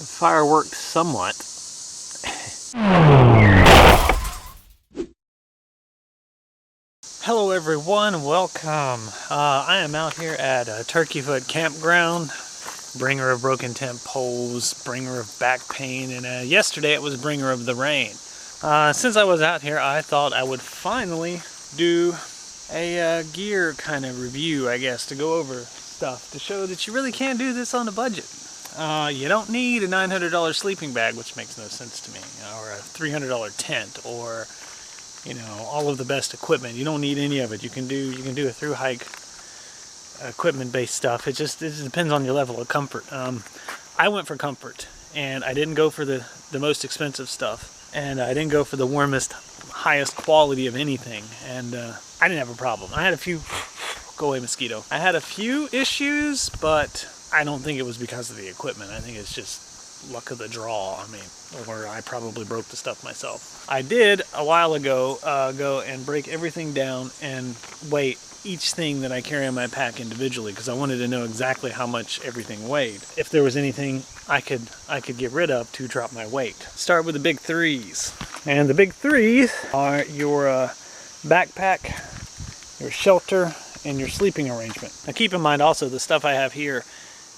The fire worked somewhat. Hello everyone, welcome. I am out here at Turkey Foot Campground, bringer of broken tent poles, bringer of back pain, and yesterday it was bringer of the rain. Since I was out here, I thought I would finally do a gear kind of review, I guess, to go over stuff to show that you really can do this on a budget. You don't need a $900 sleeping bag, which makes no sense to me, or a $300 tent, or you know, all of the best equipment. You don't need any of it. You can do a thru-hike equipment-based stuff. It just depends on your level of comfort. I went for comfort, and I didn't go for the most expensive stuff, and I didn't go for the warmest, highest quality of anything, and I didn't have a problem. I had a few, go away mosquito. I had a few issues, but I don't think it was because of the equipment. I think it's just luck of the draw, I mean, or I probably broke the stuff myself. I did a while ago go and break everything down and weigh each thing that I carry on my pack individually, because I wanted to know exactly how much everything weighed. If there was anything I could get rid of to drop my weight. Start with the big threes. And the big threes are your backpack, your shelter, and your sleeping arrangement. Now keep in mind also the stuff I have here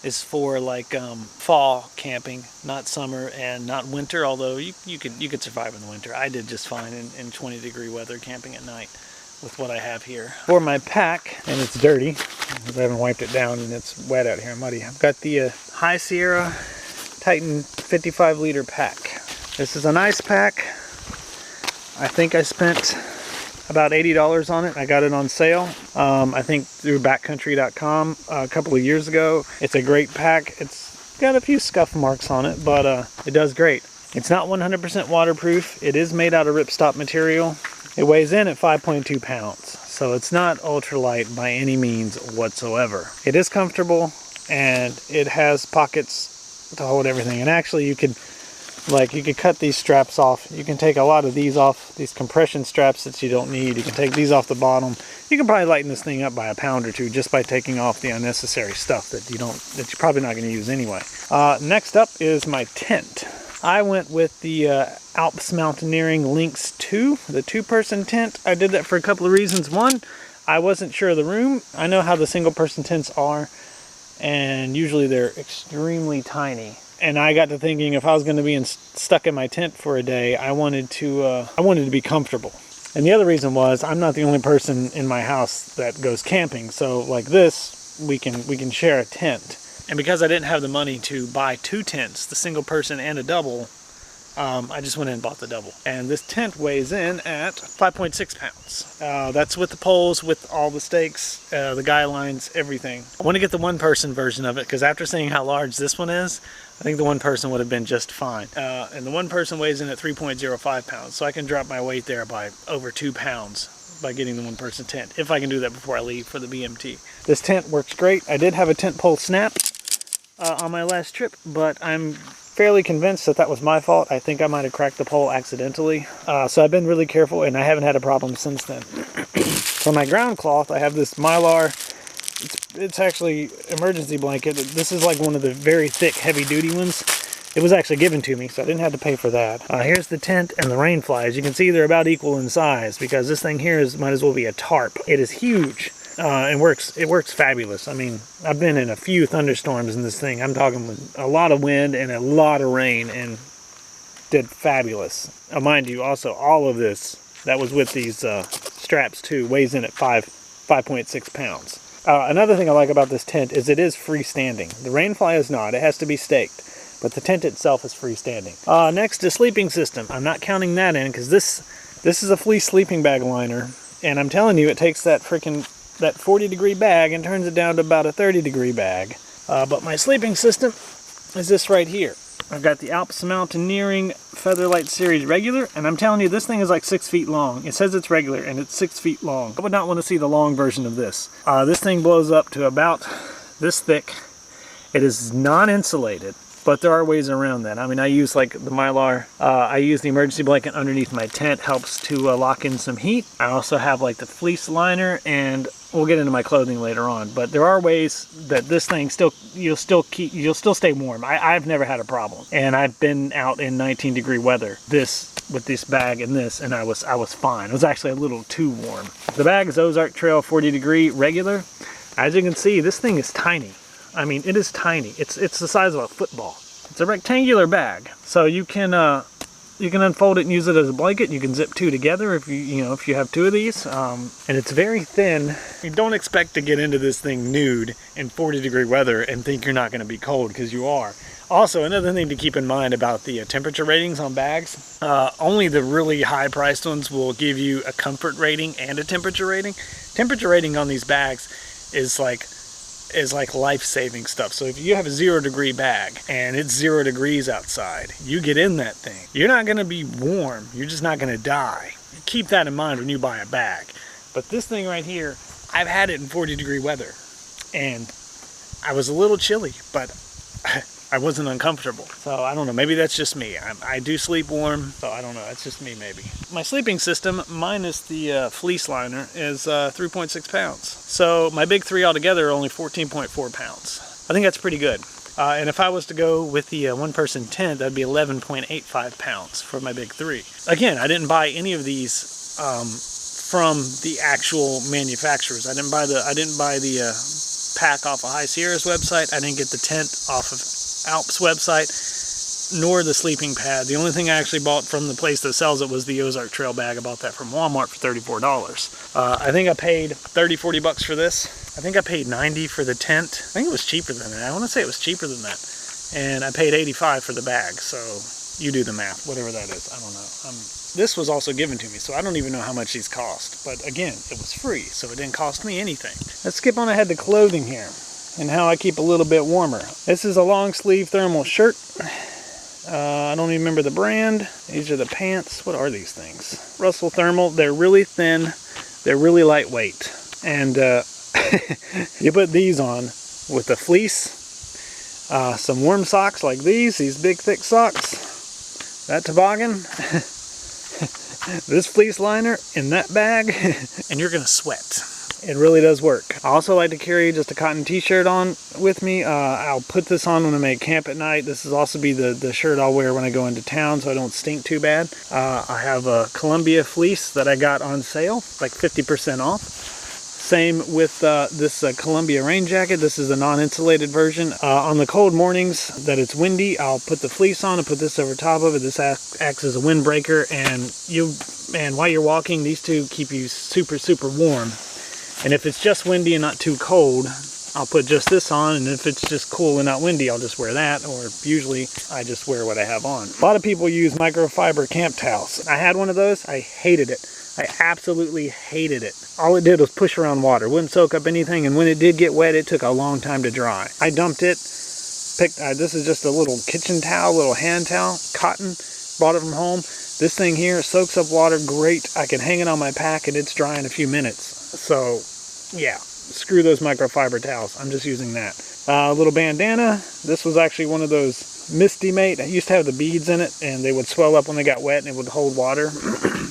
is for like fall camping, not summer and not winter, although you could survive in the winter. I did just fine in 20-degree weather camping at night with what I have here. For my pack, and it's dirty because I haven't wiped it down and it's wet out here, muddy. I've got the High Sierra Titan 55-liter pack. This is a nice pack. I think I spent about $80 on it. I got it on sale, I think through backcountry.com a couple of years ago. It's a great pack. It's got a few scuff marks on it, but it does great. It's not 100% waterproof. It is made out of ripstop material. It weighs in at 5.2 pounds, so it's not ultralight by any means whatsoever. It is comfortable, and it has pockets to hold everything. And actually you could cut these straps off. You can take a lot of these off, these compression straps that you don't need. You can take these off the bottom. You can probably lighten this thing up by a pound or two just by taking off the unnecessary stuff that you're probably not going to use anyway. Next up is my tent. I went with the Alps Mountaineering Lynx 2, the two-person tent. I did that for a couple of reasons. One, I wasn't sure of the room. I know how the single-person tents are, and usually they're extremely tiny. And I got to thinking, if I was going to be stuck in my tent for a day, I wanted to be comfortable. And the other reason was I'm not the only person in my house that goes camping. So like this, we can share a tent. And because I didn't have the money to buy two tents, the single person and a double, I just went in and bought the double. And this tent weighs in at 5.6 pounds. That's with the poles, with all the stakes, the guy lines, everything. I want to get the one-person version of it, because after seeing how large this one is, I think the one person would have been just fine. And the one person weighs in at 3.05 pounds, so I can drop my weight there by over 2 pounds by getting the one-person tent, if I can do that before I leave for the BMT. This tent works great. I did have a tent pole snap on my last trip, but I'm fairly convinced that was my fault. I think I might have cracked the pole accidentally. So I've been really careful, and I haven't had a problem since then. For my ground cloth, I have this Mylar. It's actually emergency blanket. This is like one of the very thick, heavy-duty ones. It was actually given to me, so I didn't have to pay for that. Here's the tent and the rain fly. As you can see, they're about equal in size, because this thing here might as well be a tarp. It is huge. It works fabulous. I mean, I've been in a few thunderstorms in this thing. I'm talking with a lot of wind and a lot of rain, and did fabulous. Mind you, also, all of this that was with these straps too weighs in at 5.6 pounds. Another thing I like about this tent is it is freestanding. The rainfly is not. It has to be staked. But the tent itself is freestanding. Next is sleeping system. I'm not counting that in, because this is a Fleece sleeping bag liner. And I'm telling you, it takes that 40-degree bag and turns it down to about a 30-degree bag. But my sleeping system is this right here. I've got the Alps Mountaineering Featherlite Series regular, and I'm telling you, this thing is like 6 feet long. It says it's regular, and it's 6 feet long. I would not want to see the long version of this. This thing blows up to about this thick. It is non-insulated, but there are ways around that. I mean, I use like the Mylar. I use the emergency blanket underneath my tent. Helps to lock in some heat. I also have like the fleece liner and we'll get into my clothing later on, but there are ways that this thing you'll still stay warm. I've never had a problem, and I've been out in 19-degree weather with this bag and this, and I was fine. It was actually a little too warm. The bag is Ozark Trail 40-degree regular. As you can see, this thing is tiny. I mean, it is tiny. It's the size of a football. It's a rectangular bag, so you can unfold it and use it as a blanket. You can zip two together if if you have two of these. And it's very thin. You don't expect to get into this thing nude in 40-degree weather and think you're not going to be cold, because you are. Also, another thing to keep in mind about the temperature ratings on bags, only the really high-priced ones will give you a comfort rating and a temperature rating. Temperature rating on these bags is like life-saving stuff. So if you have a 0-degree bag and it's 0 degrees outside, you get in that thing, you're not going to be warm, you're just not going to die. Keep that in mind when you buy a bag. But this thing right here, I've had it in 40-degree weather, and I was a little chilly, but I wasn't uncomfortable. So I don't know, maybe that's just me. I do sleep warm, so I don't know, it's just me maybe. My sleeping system, minus the fleece liner, is 3.6 pounds. So my big three altogether are only 14.4 pounds. I think that's pretty good. And if I was to go with the one-person tent, that'd be 11.85 pounds for my big three. Again, I didn't buy any of these from the actual manufacturers. I didn't buy the pack off of High Sierra's website. I didn't get the tent off of Alps website, nor the sleeping pad. The only thing I actually bought from the place that sells it was the Ozark Trail bag. I bought that from Walmart for $34. I think I paid $30-40 bucks for this. I think I paid $90 for the tent. I think it was cheaper than that. I want to say it was cheaper than that. And I paid $85 for the bag. So you do the math, whatever that is. I don't know. This was also given to me, so I don't even know how much these cost. But again, it was free, so it didn't cost me anything. Let's skip on ahead to clothing here and how I keep a little bit warmer. This is a long sleeve thermal shirt. I don't even remember the brand. These are the pants. What are these things? Russell Thermal. They're really thin. They're really lightweight. And you put these on with a fleece, some warm socks like these big thick socks, that toboggan, this fleece liner in that bag, and you're gonna sweat. It really does work. I also like to carry just a cotton t-shirt on with me. I'll put this on when I make camp at night. This will also be the shirt I'll wear when I go into town so I don't stink too bad. I have a Columbia fleece that I got on sale, like 50% off. Same with this Columbia rain jacket. This is a non-insulated version. On the cold mornings that it's windy, I'll put the fleece on and put this over top of it. This acts as a windbreaker, and while you're walking, these two keep you super, super warm. And if it's just windy and not too cold, I'll put just this on, and if it's just cool and not windy, I'll just wear that, or usually I just wear what I have on. A lot of people use microfiber camp towels. I had one of those. I hated it. I absolutely hated it. All it did was push around water. Wouldn't soak up anything, and when it did get wet, it took a long time to dry. I dumped it. This is just a little kitchen towel, little hand towel, cotton. Bought it from home. This thing here soaks up water great. I can hang it on my pack, and it's dry in a few minutes. So, yeah, screw those microfiber towels. I'm just using that. A little bandana. This was actually one of those Misty Mate. I used to have the beads in it, and they would swell up when they got wet, and it would hold water.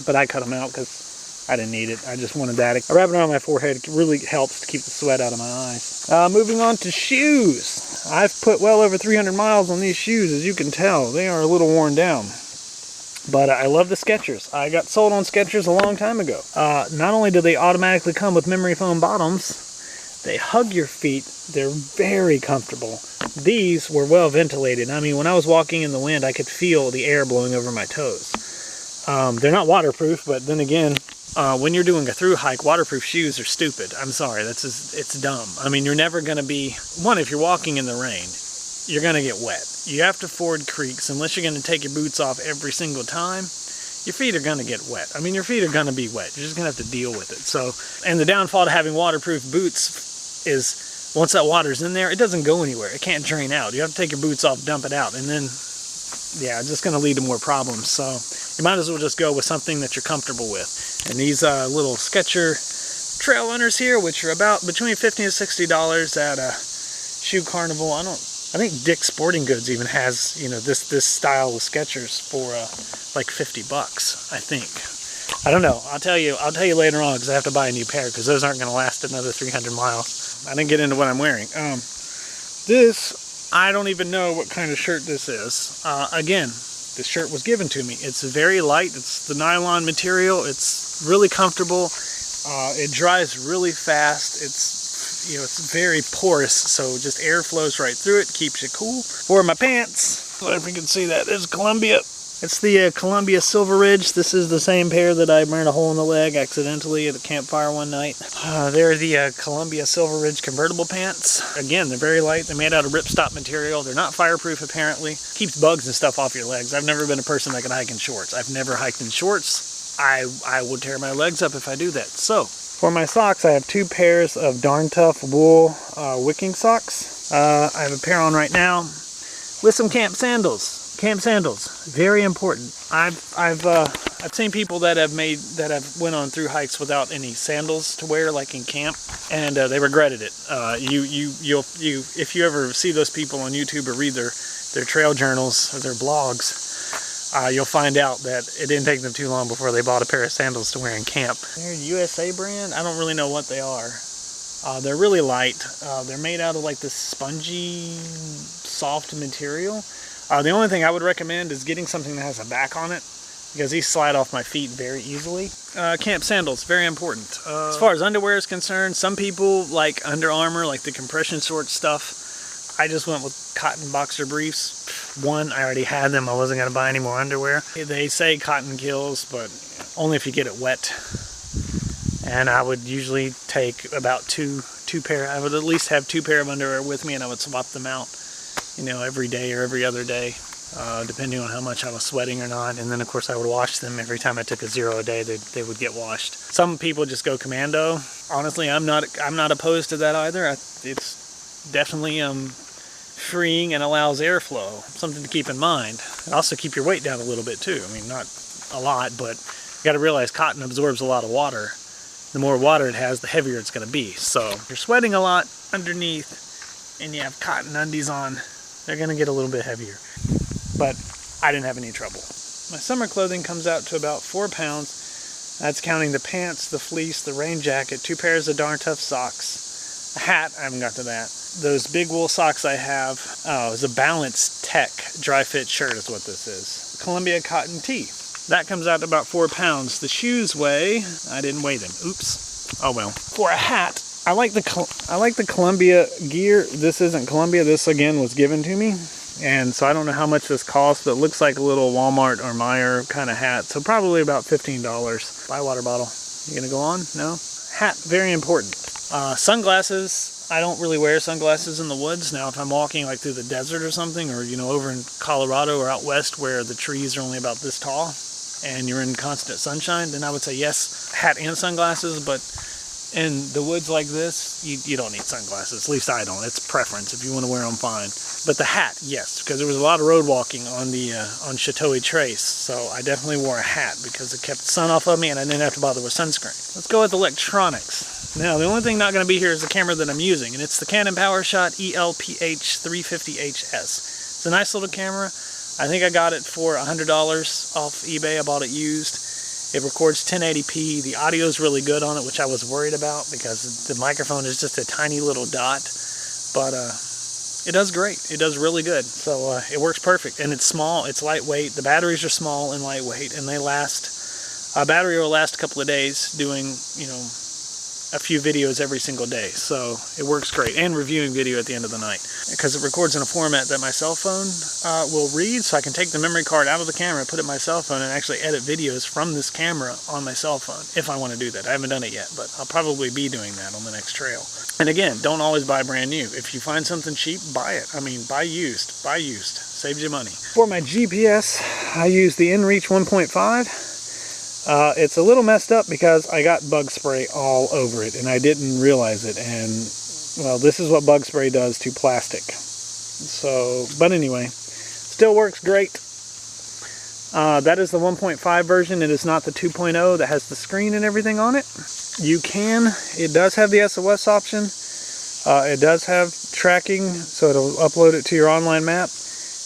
But I cut them out because I didn't need it. I just wanted that. I wrap it around my forehead. It really helps to keep the sweat out of my eyes. Moving on to shoes. I've put well over 300 miles on these shoes, as you can tell. They are a little worn down. But I love the Skechers. I got sold on Skechers a long time ago. Not only do they automatically come with memory foam bottoms, they hug your feet. They're very comfortable. These were well ventilated. I mean, when I was walking in the wind, I could feel the air blowing over my toes. They're not waterproof, but then again, when you're doing a through hike, waterproof shoes are stupid. I'm sorry, it's dumb. I mean, you're never going to be, one, if you're walking in the rain, you're going to get wet. You have to ford creeks. Unless you're going to take your boots off every single time, your feet are going to get wet. I mean, your feet are going to be wet. You're just going to have to deal with it. So, and the downfall to having waterproof boots is once that water's in there, it doesn't go anywhere. It can't drain out. You have to take your boots off, dump it out, and then, yeah, it's just going to lead to more problems. So you might as well just go with something that you're comfortable with. And these little Skecher trail runners here, which are about between $50 and $60 at Shoe Carnival. I think Dick's Sporting Goods even has, you know, this style of Skechers for like $50, I think. I don't know. I'll tell you later on because I have to buy a new pair because those aren't going to last another 300 miles. I didn't get into what I'm wearing. This, I don't even know what kind of shirt this is. Again, this shirt was given to me. It's very light. It's the nylon material. It's really comfortable. It dries really fast. It's very porous, so just air flows right through it, keeps you cool. For my pants, I don't know if you can see that, there's Columbia. It's the Columbia Silver Ridge. This is the same pair that I burned a hole in the leg accidentally at a campfire one night. They're the Columbia Silver Ridge convertible pants. Again, they're very light. They're made out of ripstop material. They're not fireproof apparently. Keeps bugs and stuff off your legs. I've never been a person that can hike in shorts. I've never hiked in shorts. I would tear my legs up if I do that. So, for my socks, I have 2 pairs of Darn Tough wool wicking socks. I have a pair on right now with some camp sandals. Camp sandals, very important. I've seen people that have went on through hikes without any sandals to wear, like in camp, and they regretted it. If you ever see those people on YouTube or read their trail journals or their blogs, you'll find out that it didn't take them too long before they bought a pair of sandals to wear in camp. They're a USA brand. I don't really know what they are. They're really light. They're made out of like this spongy, soft material. The only thing I would recommend is getting something that has a back on it, because these slide off my feet very easily. Camp sandals, very important. As far as underwear is concerned, some people like Under Armour, like the compression short stuff. I just went with cotton boxer briefs. One, I already had them. I wasn't going to buy any more underwear. They say cotton kills, but only if you get it wet. And I would usually take about two pair. I would at least have 2 pair of underwear with me, and I would swap them out, every day or every other day, depending on how much I was sweating or not. And then of course I would wash them every time I took a 0 a day. They would get washed. Some people just go commando. Honestly, I'm not opposed to that either. It's definitely freeing and allows airflow. Something to keep in mind. And also keep your weight down a little bit too. I mean, not a lot, but you got to realize cotton absorbs a lot of water. The more water it has, the heavier it's going to be. So if you're sweating a lot underneath and you have cotton undies on, they're going to get a little bit heavier. But I didn't have any trouble. My summer clothing comes out to about 4 pounds. That's counting the pants, the fleece, the rain jacket, 2 pairs of Darn Tough socks, a hat. I haven't got to that. Those big wool socks I have. Oh, it's a Balance Tech dry fit shirt is what this is. Columbia cotton tee. That comes out to about 4 pounds. The shoes weigh, I didn't weigh them. Oops. Oh well. For a hat, I like the Columbia gear. This isn't Columbia. This again was given to me. And so I don't know how much this costs, but it looks like a little Walmart or Meijer kind of hat. So probably about $15. Buy a water bottle. You gonna go on? No? Hat, very important. Sunglasses. I don't really wear sunglasses in the woods. Now if I'm walking like through the desert or something, or over in Colorado or out west where the trees are only about this tall and you're in constant sunshine, then I would say yes, hat and sunglasses. But in the woods like this, you don't need sunglasses. At least I don't. It's preference. If you want to wear them, fine. But the hat, yes, because there was a lot of road walking on the on Sheltowee Trace, so I definitely wore a hat because it kept the sun off of me and I didn't have to bother with sunscreen. Let's go with electronics. Now, the only thing not going to be here is the camera that I'm using, and it's the Canon Powershot Elph 350HS. It's a nice little camera. I think I got it for $100 off eBay. I bought it used. It records 1080p. The audio is really good on it, which I was worried about because the microphone is just a tiny little dot. But it does great. It does really good. So it works perfect. And it's small. It's lightweight. The batteries are small and lightweight, and they last. A battery will last a couple of days doing, a few videos every single day. So it works great. And reviewing video at the end of the night. Because it records in a format that my cell phone will read, so I can take the memory card out of the camera, put it in my cell phone, and actually edit videos from this camera on my cell phone, if I want to do that. I haven't done it yet, but I'll probably be doing that on the next trail. And again, don't always buy brand new. If you find something cheap, buy it. I mean, buy used. Buy used. Saves you money. For my GPS, I use the InReach 1.5. It's a little messed up because I got bug spray all over it and I didn't realize it, and well, this is what bug spray does to plastic. So, but anyway, still works great. That is the 1.5 version. It is not the 2.0 that has the screen and everything on it. It does have the SOS option. It does have tracking, so it'll upload it to your online map.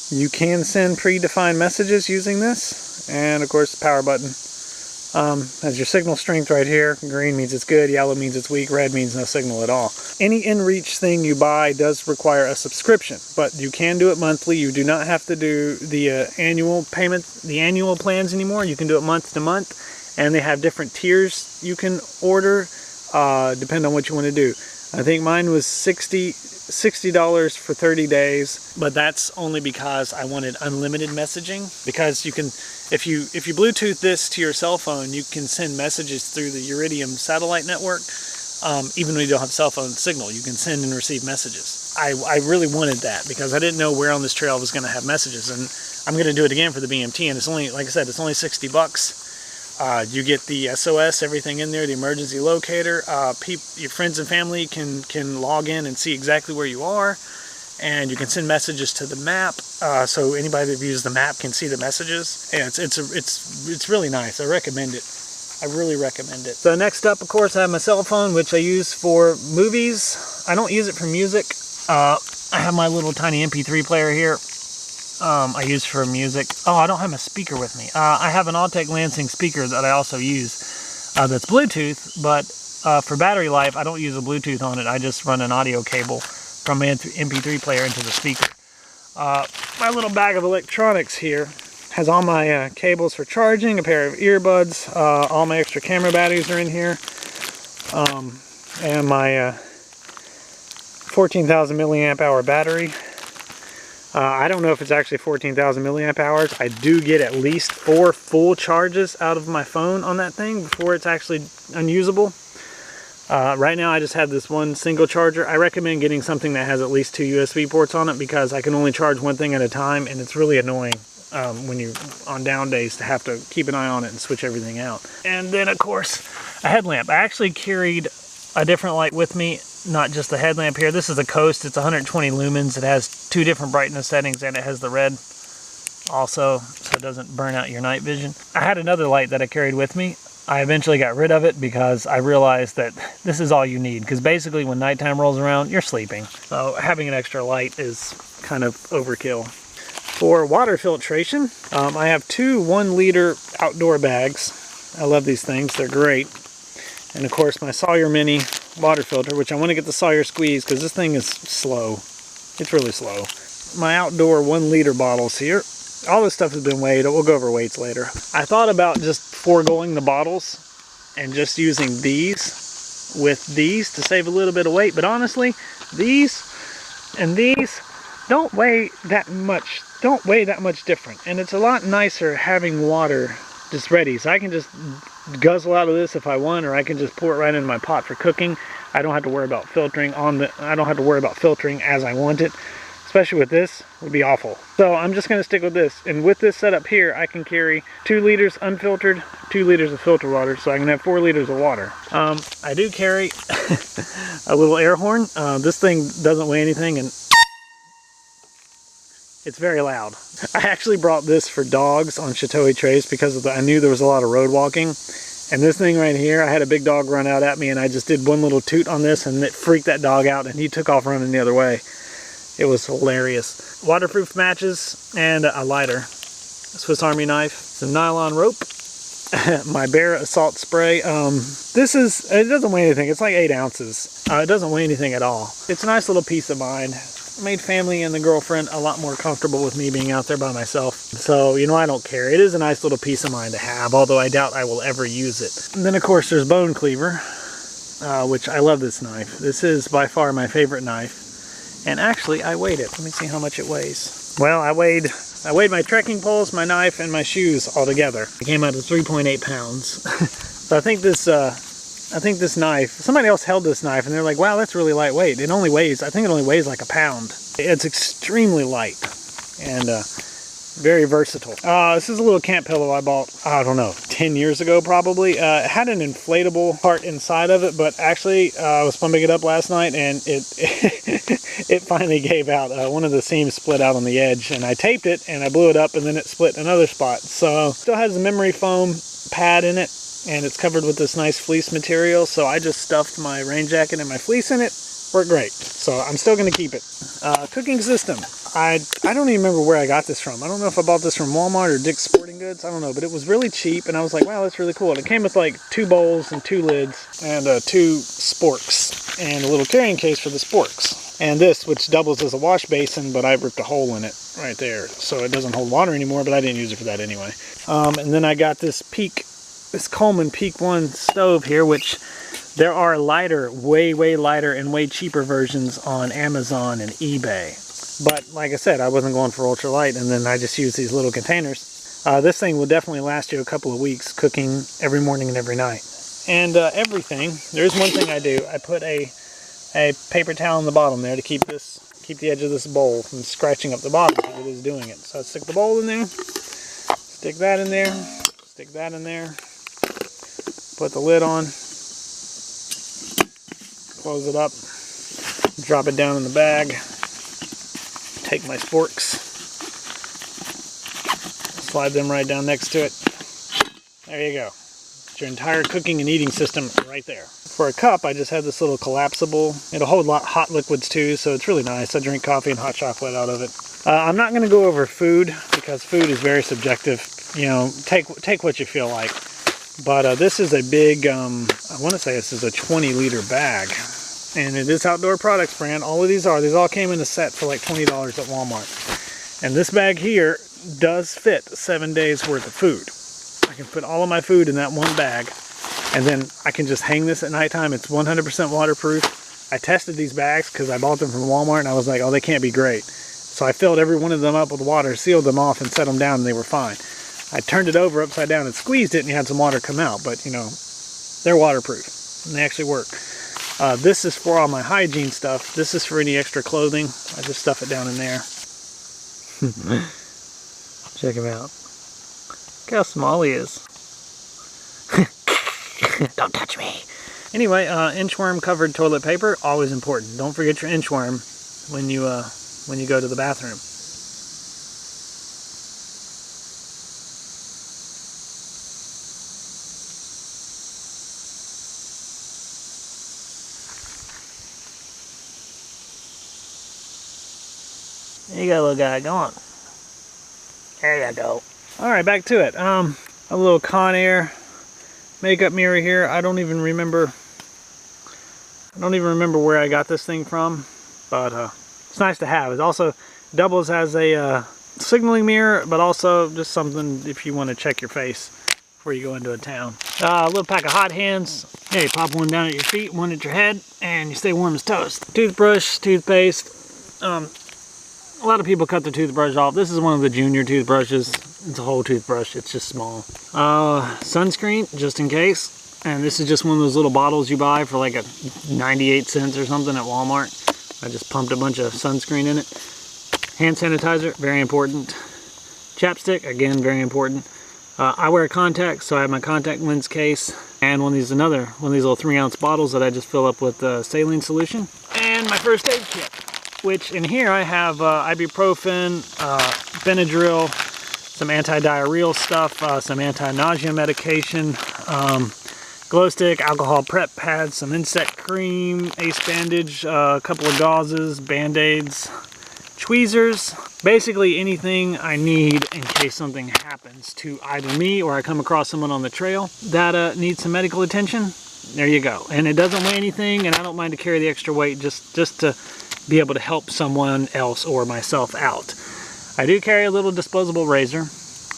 You can send predefined messages using this, and of course the power button. Has your signal strength right here. Green means it's good, yellow means it's weak, red means no signal at all. Any inReach thing you buy does require a subscription, but you can do it monthly. You do not have to do the annual payment, the annual plans anymore. You can do it month to month, and they have different tiers you can order, depending on what you want to do. I think mine was $60 for 30 days, but that's only because I wanted unlimited messaging. Because you can, if you Bluetooth this to your cell phone, you can send messages through the Iridium satellite network. Even when you don't have cell phone signal, you can send and receive messages. I really wanted that because I didn't know where on this trail I was going to have messages, and I'm going to do it again for the BMT, and it's only, like I said, it's only $60. You get the SOS, everything in there, the emergency locator. Your friends and family can log in and see exactly where you are, and you can send messages to the map, so anybody that views the map can see the messages. Yeah, it's really nice. I recommend it. I really recommend it. So next up, of course, I have my cell phone, which I use for movies. I don't use it for music. I have my little tiny MP3 player here. I use for music. Oh, I don't have a speaker with me. I have an Autech Lansing speaker that I also use that's Bluetooth, but for battery life, I don't use a Bluetooth on it. I just run an audio cable from my MP3 player into the speaker. My little bag of electronics here has all my cables for charging, a pair of earbuds, all my extra camera batteries are in here, and my 14,000 milliamp hour battery. I don't know if it's actually 14,000 milliamp hours. I do get at least 4 full charges out of my phone on that thing before it's actually unusable. Right now I just have this one single charger. I recommend getting something that has at least 2 USB ports on it because I can only charge one thing at a time, and it's really annoying when you're on down days to have to keep an eye on it and switch everything out. And then of course a headlamp. I actually carried a different light with me, not just the headlamp here. This is the Coast. It's 120 lumens. It has 2 different brightness settings, and it has the red also, so it doesn't burn out your night vision. I had another light that I carried with me. I eventually got rid of it because I realized that this is all you need, because basically when nighttime rolls around, you're sleeping. So having an extra light is kind of overkill. For water filtration, I have 2 1-liter outdoor bags. I love these things. They're great. And of course my Sawyer Mini water filter, which I want to get the Sawyer Squeeze because this thing is slow. It's really slow. My outdoor 1-liter bottles here. All this stuff has been weighed. We'll go over weights later. I thought about just foregoing the bottles and just using these with these to save a little bit of weight, but honestly, these and these don't weigh that much different, and it's a lot nicer having water just ready. So I can just guzzle out of this if I want, or I can just pour it right in my pot for cooking. I don't have to worry about filtering as I want it. Especially with this, would be awful. So I'm just going to stick with this. And with this setup here, I can carry 2 liters unfiltered, 2 liters of filtered water, so I can have 4 liters of water. I do carry a little air horn. This thing doesn't weigh anything, and it's very loud. I actually brought this for dogs on Sheltowee Trace because I knew there was a lot of road walking. And this thing right here, I had a big dog run out at me, and I just did one little toot on this, and it freaked that dog out, and he took off running the other way. It was hilarious. Waterproof matches and a lighter. A Swiss Army knife, some nylon rope, my Bear Assault spray. It doesn't weigh anything. It's like 8 ounces. It doesn't weigh anything at all. It's a nice little peace of mind. It made family and the girlfriend a lot more comfortable with me being out there by myself. So, you know, I don't care. It is a nice little peace of mind to have, although I doubt I will ever use it. And then, of course, there's Bone Cleaver, which I love this knife. This is by far my favorite knife. And actually, I weighed it. Let me see how much it weighs. Well, I weighed my trekking poles, my knife, and my shoes all together. It came out to 3.8 pounds. So I think this knife, somebody else held this knife, and they're like, wow, that's really lightweight. I think it only weighs like a pound. It's extremely light and very versatile. This is a little camp pillow I bought, I don't know, 10 years ago probably. It had an inflatable part inside of it, but actually I was pumping it up last night, and it finally gave out. One of the seams split out on the edge, and I taped it and I blew it up, and then it split another spot. So still has a memory foam pad in it, and it's covered with this nice fleece material. So I just stuffed my rain jacket and my fleece in it. Worked great. So I'm still going to keep it. Cooking system. I don't even remember where I got this from. I don't know if I bought this from Walmart or Dick's Sporting sporting goods. I don't know, but it was really cheap, and I was like, wow, that's really cool. And it came with like 2 bowls and 2 lids and 2 sporks and a little carrying case for the sporks. And this, which doubles as a wash basin, but I ripped a hole in it right there, so it doesn't hold water anymore, but I didn't use it for that anyway. And then I got this Coleman Peak 1 stove here, which there are lighter, way lighter and way cheaper versions on Amazon and eBay. But like I said, I wasn't going for ultralight, and then I just used these little containers. This thing will definitely last you a couple of weeks, cooking every morning and every night. And everything, there's one thing I do. I put a paper towel in the bottom there to keep the edge of this bowl from scratching up the bottom because it is doing it. So I stick the bowl in there, stick that in there, stick that in there, put the lid on, close it up, drop it down in the bag, take my sporks, slide them right down next to it. There you go. It's your entire cooking and eating system right there. For a cup, I just have this little collapsible. It'll hold hot liquids too, so it's really nice. I drink coffee and hot chocolate out of it. I'm not going to go over food because food is very subjective. You know, take what you feel like. But this is a big, I want to say this is a 20-liter bag. And it is Outdoor Products brand. All of these all came in a set for like $20 at Walmart. And this bag here does fit 7 days worth of food. I can put all of my food in that one bag, and then I can just hang this at nighttime. It's 100% waterproof. I tested these bags because I bought them from Walmart, and I was like, oh, they can't be great. So I filled every one of them up with water, sealed them off, and set them down, and they were fine. I turned it over upside down and squeezed it, and you had some water come out, but you know, they're waterproof, and they actually work. This is for all my hygiene stuff. This is for any extra clothing. I just stuff it down in there. Check him out. Look how small he is. Don't touch me. Anyway, inchworm covered toilet paper, always important. Don't forget your inchworm when you go to the bathroom. There you go, little guy. Go on. There you go. Alright, back to it. A little Conair makeup mirror here. I don't even remember where I got this thing from, but it's nice to have. It also doubles as a signaling mirror, but also just something if you want to check your face before you go into a town. A little pack of hot hands. Yeah, you pop one down at your feet, one at your head, and you stay warm as toast. Toothbrush, toothpaste. A lot of people cut the toothbrush off. This is one of the junior toothbrushes. It's a whole toothbrush. It's just small. Sunscreen, just in case. And this is just one of those little bottles you buy for like 98 cents or something at Walmart. I just pumped a bunch of sunscreen in it. Hand sanitizer, very important. Chapstick, again, very important. I wear contacts, so I have my contact lens case. And one of these little 3-ounce bottles that I just fill up with saline solution. And my first aid kit, which in here I have ibuprofen, Benadryl, some anti-diarrheal stuff, some anti-nausea medication, glow stick, alcohol prep pads, some insect cream, ace bandage, a couple of gauzes, band-aids, tweezers, basically anything I need in case something happens to either me or I come across someone on the trail that needs some medical attention. There you go. And it doesn't weigh anything, and I don't mind to carry the extra weight just to be able to help someone else or myself out. I do carry a little disposable razor,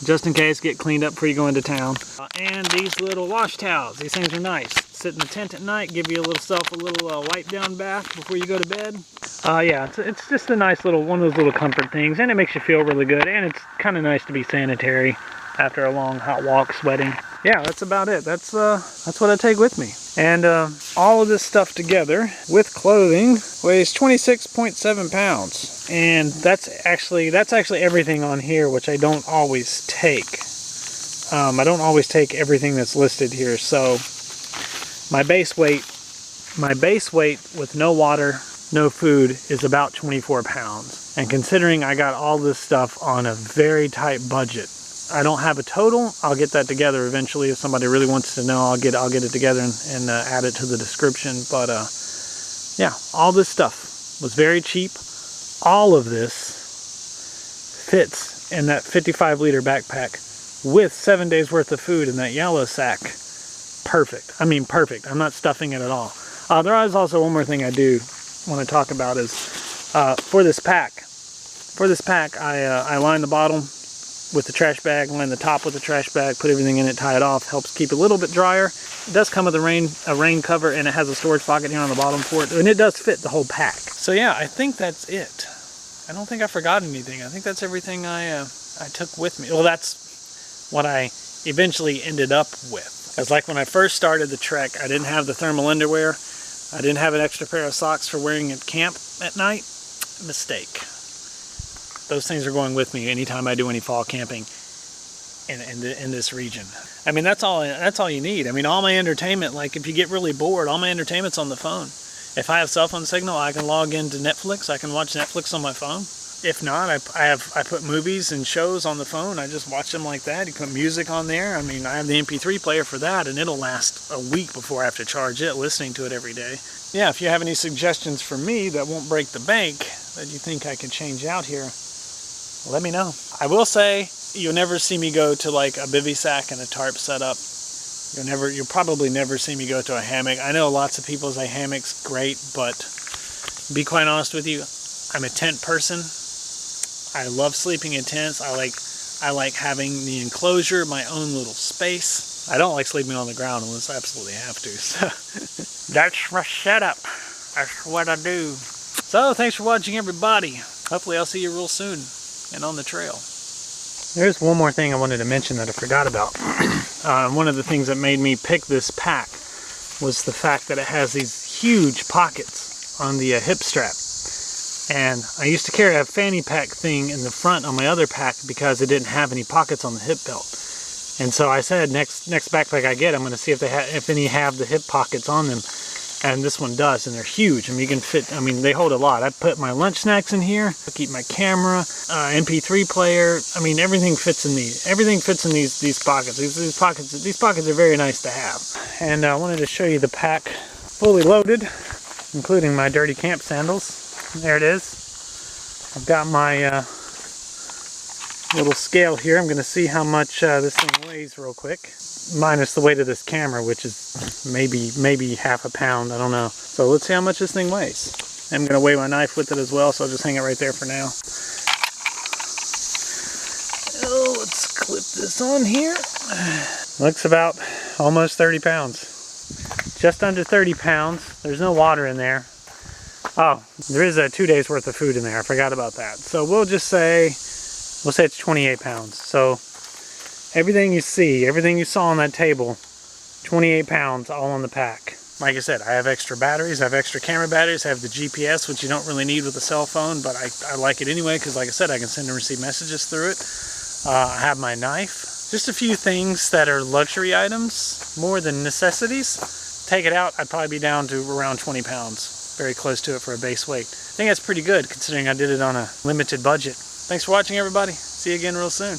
just in case, get cleaned up before you go into town. And these little wash towels. These things are nice. Sit in the tent at night, give you a little wipe down bath before you go to bed. Yeah, it's just a nice one of those little comfort things, and it makes you feel really good, and it's kind of nice to be sanitary after a long hot walk sweating. Yeah, that's about it. That's what I take with me. And all of this stuff together with clothing weighs 26.7 pounds. And that's actually everything on here, which I don't always take. I don't always take everything that's listed here. So my base weight with no water, no food is about 24 pounds. And considering I got all this stuff on a very tight budget, I don't have a total. I'll get that together eventually. If somebody really wants to know, I'll get it together and add it to the description. But yeah, all this stuff was very cheap. All of this fits in that 55-liter backpack with 7 days worth of food in that yellow sack. Perfect. I mean, perfect. I'm not stuffing it at all. There is also one more thing I do want to talk about is for this pack. For this pack, I line the bottom with the trash bag, line the top with the trash bag, put everything in it, tie it off. Helps keep it a little bit drier. It does come with a rain cover, and it has a storage pocket here on the bottom for it, and it does fit the whole pack. So yeah, I think that's it. I don't think I forgot anything. I think that's everything I took with me. Well, that's what I eventually ended up with. It's like when I first started the trek, I didn't have the thermal underwear. I didn't have an extra pair of socks for wearing at camp at night. Mistake. Those things are going with me anytime I do any fall camping in this region. I mean, that's all you need. I mean, all my entertainment, like if you get really bored, all my entertainment's on the phone. If I have cell phone signal, I can log into Netflix. I can watch Netflix on my phone. If not, I put movies and shows on the phone. I just watch them like that. You put music on there. I mean, I have the MP3 player for that, and it'll last a week before I have to charge it, listening to it every day. Yeah, if you have any suggestions for me that won't break the bank that you think I can change out here, let me know. I will say, you'll never see me go to like a bivy sack and a tarp setup. You'll probably never see me go to a hammock. I know lots of people say hammocks great, but to be quite honest with you, I'm a tent person. I love sleeping in tents. I like having the enclosure, my own little space. I don't like sleeping on the ground unless I absolutely have to. So that's my setup. That's what I do. So thanks for watching, everybody. Hopefully I'll see you real soon and on the trail. There's one more thing I wanted to mention that I forgot about. One of the things that made me pick this pack was the fact that it has these huge pockets on the hip strap. And I used to carry a fanny pack thing in the front on my other pack because it didn't have any pockets on the hip belt. And so I said, next backpack I get, I'm going to see if any have the hip pockets on them. And this one does, and they're huge. I mean, you can fit, I mean, they hold a lot. I put my lunch snacks in here, I keep my camera, MP3 player. I mean, everything fits in these. Everything fits in these pockets. These pockets are very nice to have. And I wanted to show you the pack fully loaded, including my dirty camp sandals. There it is. I've got my little scale here. I'm going to see how much this thing weighs real quick. Minus the weight of this camera, which is maybe half a pound. I don't know. So let's see how much this thing weighs. I'm going to weigh my knife with it as well, so I'll just hang it right there for now. Oh, let's clip this on here. Looks about almost 30 pounds. Just under 30 pounds. There's no water in there. Oh, there is a 2 days worth of food in there. I forgot about that. So we'll say it's 28 pounds. So everything you see, everything you saw on that table, 28 pounds all on the pack. Like I said, I have extra batteries, I have extra camera batteries, I have the GPS, which you don't really need with a cell phone, but I like it anyway because, like I said, I can send and receive messages through it. I have my knife. Just a few things that are luxury items, more than necessities. Take it out, I'd probably be down to around 20 pounds. Very close to it for a base weight. I think that's pretty good considering I did it on a limited budget. Thanks for watching, everybody. See you again real soon.